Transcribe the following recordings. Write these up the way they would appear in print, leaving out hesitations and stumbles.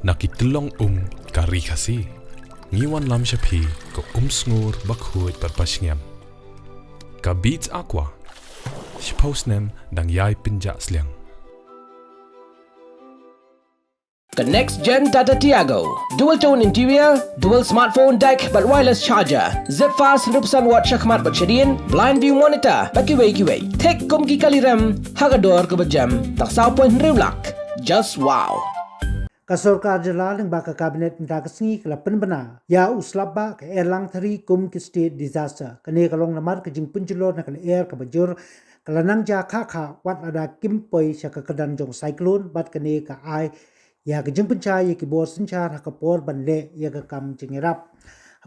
Nakitlong ka Ri Khasi. Ngiwan lam siya pi ko sngur bakhuit parpasngam. Ka beats aqua. Si postnem dang yai pinja sliang. The next gen Tata Tiago. Dual tone interior, dual smartphone deck but wireless charger. Zip fast 100% watt shakmat batterian, blind view monitor, ba Kiwei. Tek kum ki kaliram, hagador ke bejam, tak 1.5 lak. Just wow. Kasorkar jylla ng baka kabinet nta kasngi kala penbana ya uslaba ke Langthari kum ki state disaster kane kalong namar ke jing punjulo na kala air ka bajur kala nang ja kha wat ada kimpoi sya ka kadan jong cyclone bat kane ka ai ya ke jing pencai ki bor sinchar ha ka por banle ya ka kam jingirap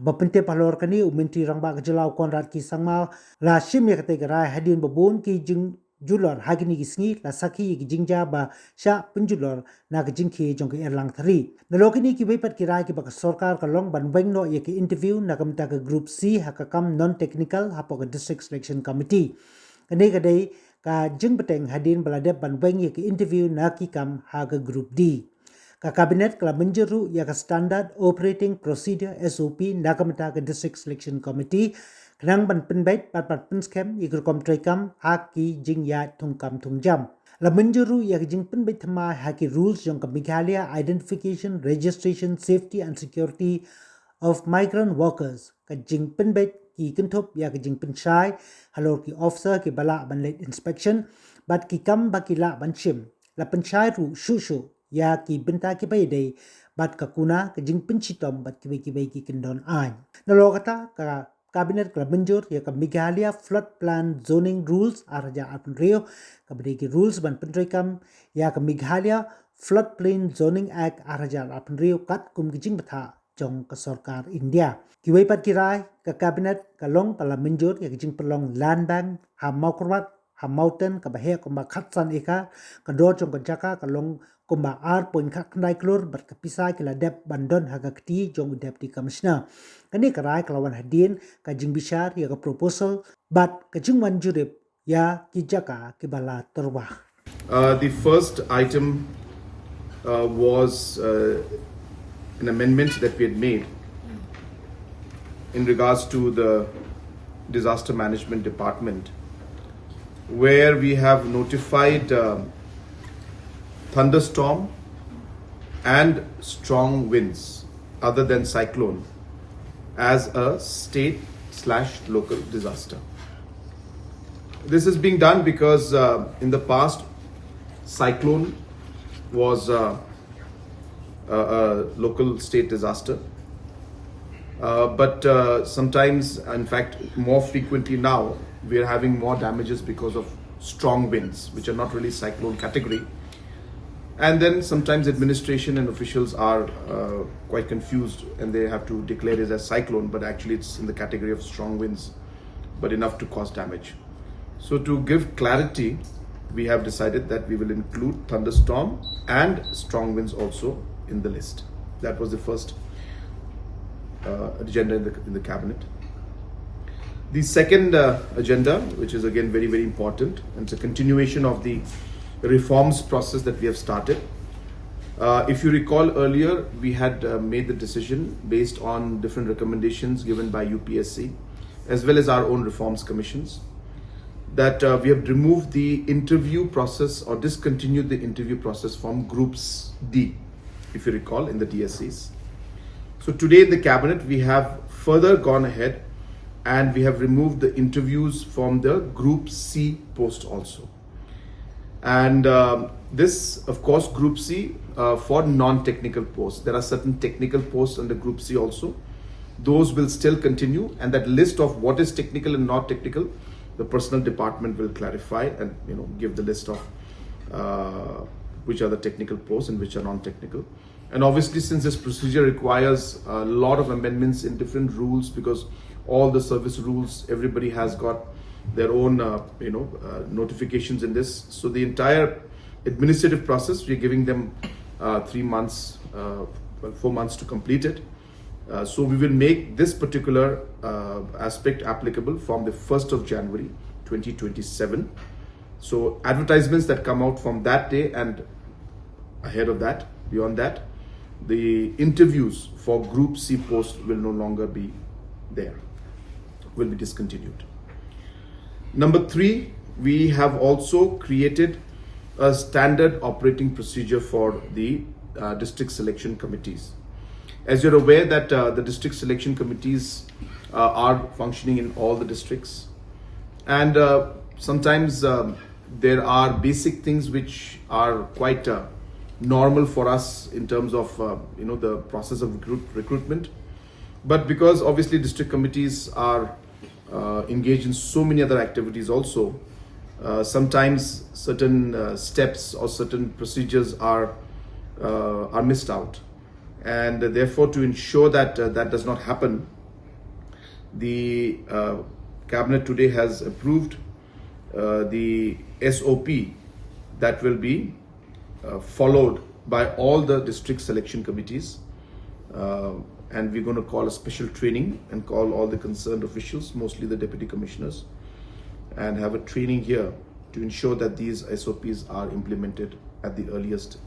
bapente palor kani uminti rang ba jylla konrat ki sangma la shim ya kate garai hadin babun ki jing julor hagini gisngi la sakhi ki jingja ba sha punjulor na ka jingki jong ke Langthari nalokini ki weipat kirai ki baka sarkar ka long ban wengno ye ki interview na kamta ka group C ha ka kam non technical ha ka district selection committee kane ka dei ka jing beteng hadin balade ban weng ye ki interview na ki kam ha ka group D ka kabinet kala menjeru ya ka standard operating procedure SOP na kamta ka district selection committee Kanang ban penbait pat penskem ikir komtrekam haki jing ya tungkam tungjam. La menjuru ya jing penbait thama haki rules jong ka Meghalaya identification, registration, safety and security of migrant workers. Ka jing penbait ki kentop ya jing penshai halor ki officer ki bala ban late inspection bat ki kam bakila ban shim. La penshai ru shushu ya ki benta ki bayday bat ka kuna ka jing penchitom bat ki kendon ay. Nalokata ka Kabinet kala menjur ya ka Meghalaya flood plan zoning rules araja atun rio kabade ki rules ban pentrekam ya ka Meghalaya flood plain zoning act araja atun rio kat kum kijing batha jong ka sarkar India Kiwei pat kirai ka kabinet kalong pala menjur ya kijing pelong land bank ha maukurwat ha mountain ka bahe ko khatsan eka ka do jong ka jaka kalong kumba ar point khak nai klur bat ka pisai kila dep bandon haga kti jong deputy commissioner kani karai kalawan hadin ka jing bishar ya ka proposal bat ka jing manjurip ya ki jaka ki bala terwah. The first item was an amendment that we had made in regards to the disaster management department, where we have notified thunderstorm and strong winds other than cyclone as a state/local disaster. This is being done because in the past cyclone was a local state disaster, but sometimes, in fact more frequently now, we are having more damages because of strong winds, which are not really cyclone category. And then sometimes administration and officials are quite confused and they have to declare it as cyclone, but actually it's in the category of strong winds, but enough to cause damage. So to give clarity, we have decided that we will include thunderstorm and strong winds also in the list. That was the first agenda in the cabinet. The second agenda, which is again very, very important, and it's a continuation of the reforms process that we have started. If you recall earlier, we had made the decision based on different recommendations given by UPSC as well as our own reforms commissions that we have removed the interview process or discontinued the interview process from groups D, if you recall, in the DSCs. So today in the cabinet, we have further gone ahead and we have removed the interviews from the group C post also. And this, of course, Group C for non-technical posts. There are certain technical posts under Group C also. Those will still continue, and that list of what is technical and not technical, the personnel department will clarify and give the list of which are the technical posts and which are non-technical. And obviously, since this procedure requires a lot of amendments in different rules, because all the service rules, everybody has got their own notifications in this, so the entire administrative process, we're giving them 3 months, 4 months to complete it. So we will make this particular aspect applicable from the 1st of January 2027. So advertisements that come out from that day and ahead of that, beyond that, the interviews for Group C post will no longer be there, will be discontinued. Number 3, we have also created a standard operating procedure for the district selection committees. As you're aware that the district selection committees are functioning in all the districts, and sometimes there are basic things which are quite normal for us in terms of the process of recruitment. But because obviously district committees are engaged in so many other activities also, sometimes certain steps or certain procedures are missed out, and therefore to ensure that that does not happen, the cabinet today has approved the SOP that will be followed by all the district selection committees, and we're going to call a special training and call all the concerned officials, mostly the deputy commissioners, and have a training here to ensure that these SOPs are implemented at the earliest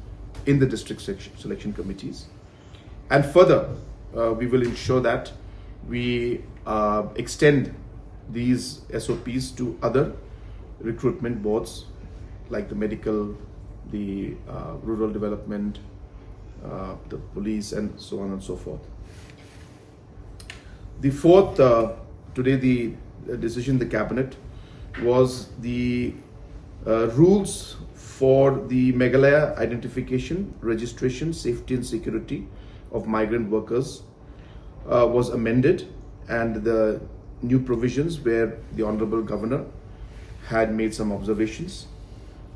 in the district selection committees. And further, we will ensure that we extend these SOPs to other recruitment boards like the medical, the rural development, the police, and so on and so forth. The fourth, today the decision in the cabinet was the rules for the Meghalaya identification, registration, safety and security of migrant workers was amended, and the new provisions where the Honorable Governor had made some observations,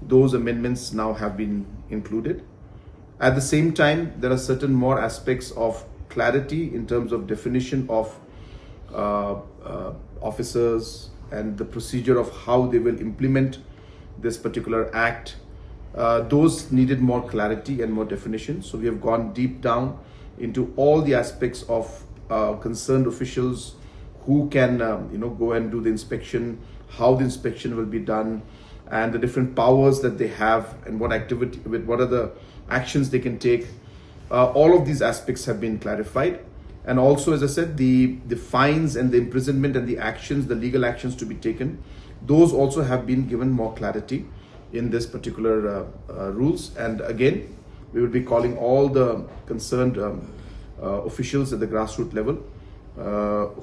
those amendments now have been included. At the same time, there are certain more aspects of clarity in terms of definition of officers and the procedure of how they will implement this particular act. Those needed more clarity and more definition. So we have gone deep down into all the aspects of concerned officials who can go and do the inspection, how the inspection will be done, and the different powers that they have, and what are the actions they can take. All of these aspects have been clarified. And also, as I said, the fines and the imprisonment and the actions, the legal actions to be taken, those also have been given more clarity in this particular rules. And again, we will be calling all the concerned officials at the grassroots level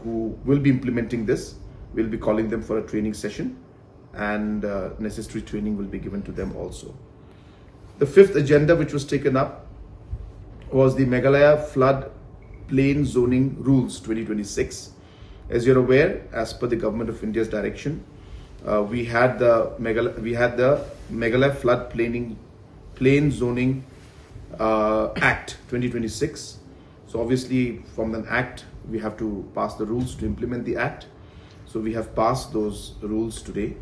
who will be implementing this. We'll be calling them for a training session, and necessary training will be given to them also. The fifth agenda which was taken up was the Meghalaya Flood Plain Zoning Rules 2026. As you're aware, as per the Government of India's direction, we had the Meghalaya Flood Plain Zoning Act 2026. So obviously from an act, we have to pass the rules to implement the act. So we have passed those rules today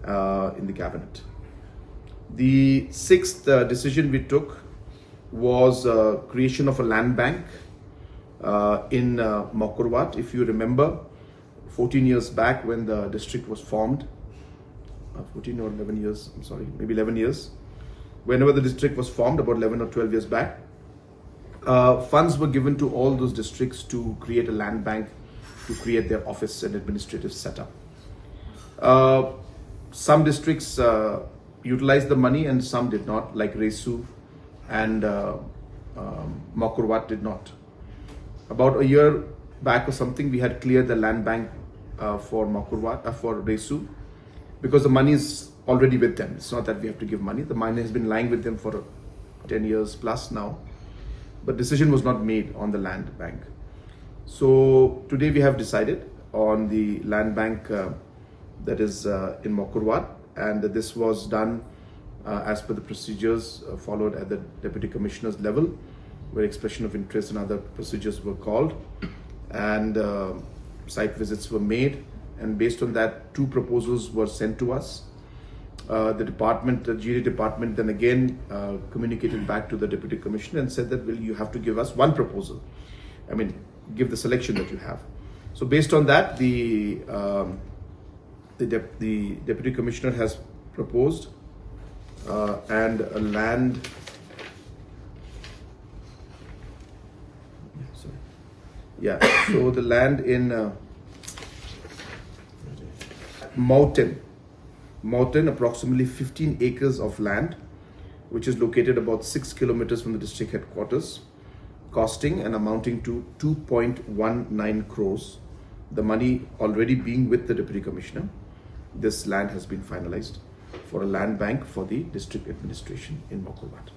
in the cabinet. The sixth decision we took was creation of a land bank in Mokurwat. If you remember, 14 years back when the district was formed, 14 or 11 years, I'm sorry, maybe 11 years, whenever the district was formed, about 11 or 12 years back, funds were given to all those districts to create a land bank, to create their office and administrative setup. Some districts utilized the money and some did not, like Resu and Mokurwat did not. About a year back or something, we had cleared the land bank for Mokurwat, for Resu, because the money is already with them. It's not that we have to give money. The money has been lying with them for 10 years plus now, but decision was not made on the land bank. So today we have decided on the land bank that is in Mokurwat, and this was done as per the procedures followed at the Deputy Commissioner's level, where expression of interest and other procedures were called, and site visits were made, and based on that, 2 proposals were sent to us. The department, the GD department, then again communicated back to the Deputy Commissioner and said that, well, you have to give us 1 proposal. I mean, give the selection that you have. So based on that, the Deputy Commissioner has proposed and a land Sorry. Yeah, so the land in Mountain, approximately 15 acres of land, which is located about 6 kilometers from the district headquarters, costing and amounting to 2.19 crores. The money already being with the Deputy Commissioner. This land has been finalized for a land bank for the district administration in Mokulbat.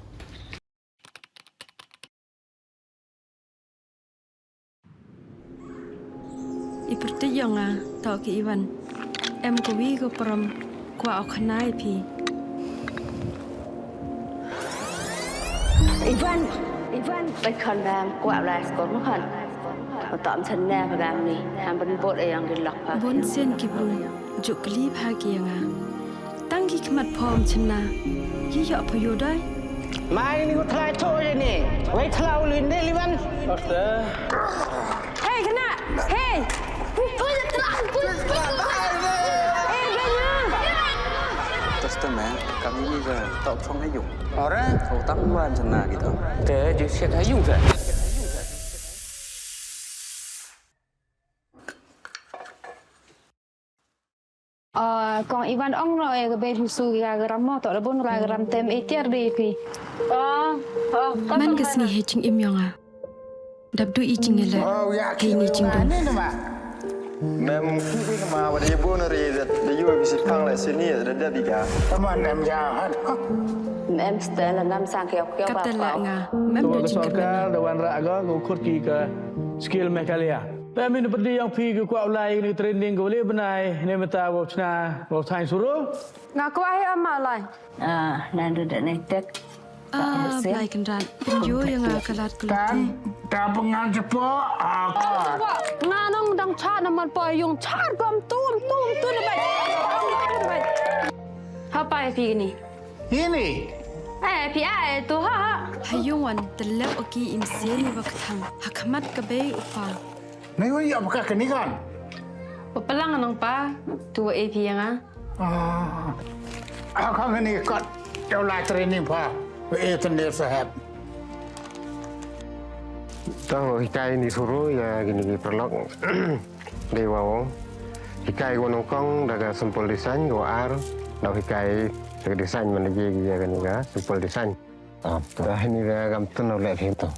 Iperti jonga tau ki Iwan. Em kowi ko peram kwa okhanai pi. Ivan,ไปคอนแบมกว่าลายสกอตมั้งคันตอมฉันแน่พะกามนี่ทำเป็นบทเองกินหลักพะ Bon sen ki bu juk li pha ki nga. Tang ki khmat phom chna. Yi yo phayo dai. มาอันนี้ก็ทลายโชว์เลยนี่ไว้ทลาวลินได้หรือมัน Hey kena. Hey. Punya terang. Hey kena. Testament kami ni ke tak phong hay dùng. Orang Kau tak buat sana gitu. teh je siap hayung ke. Còn Ivan ông rồi cái bên su gà gram mò tọt là bốn gà gram tem etiar đi phi. Man ka sngi he ching im yonga. Dap du I ching ele. Ke ni ching dong. Mem kuwi ma wada yebo na re da yo bi sit phang la sini da da bi ga. Teman em jahat. Em stel là năm sang kêu kêu Kap ta la bà. nga. Mem du ching ka. Dewan raga ngukut ki ke skill Meghalaya. Pemi ni perdi yang pi ke kuat ulai ni training ke boleh benai ni meta wo chna wo thai suruh. Ngà có ai âm mà lại. Nên được này tết. Ah, blai kan ran. Pen yo yang kalat kulat. Tak pengal cepat. Ngà nong đang chat naman po yung chat gom tum na ba. Ha pa phi ni. Ini. Phi ai tu ha. Hayung wan telap oki im sen ni wak thang. Hakmat ka be upa. Ni ko iya buka kini kan. Papalang nang pa. Tu AP yang ah. Aku ni kot kau lai training pa. Ini sahab. Tahu hikai ni suruh ya gini perlok. Dewa wong. Hikai ko nong kong daga sampel desain ko ar. Daw hikai daga desain mana je ya kan ga sampel desain. Dah ini dah gam tu no lek itu.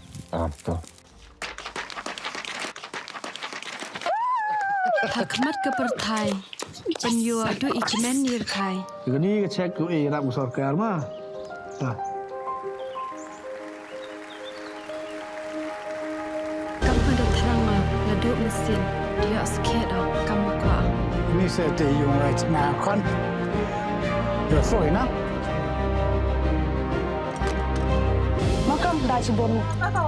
Tu. Hakmat ka perthai. Pen yo du ikimen nir khai. Ni ke check ku rap sarkar ma. Kam pada terang ma ladu mesin. Dia sikit dah kamu kwa. Ni saya teh yung lai cina kon. Yo soi na. Makam dah cibon.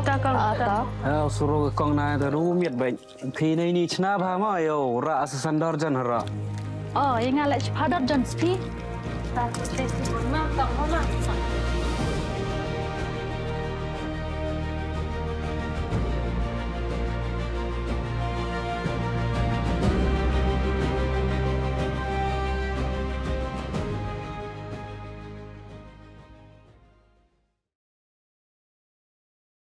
Takal ada. Suruh kong na da rumit baik. Pi ni chna pha ma yo ra asasandar jan hara. Ingat lek padat jan spi. Tak cibon ma tak mana.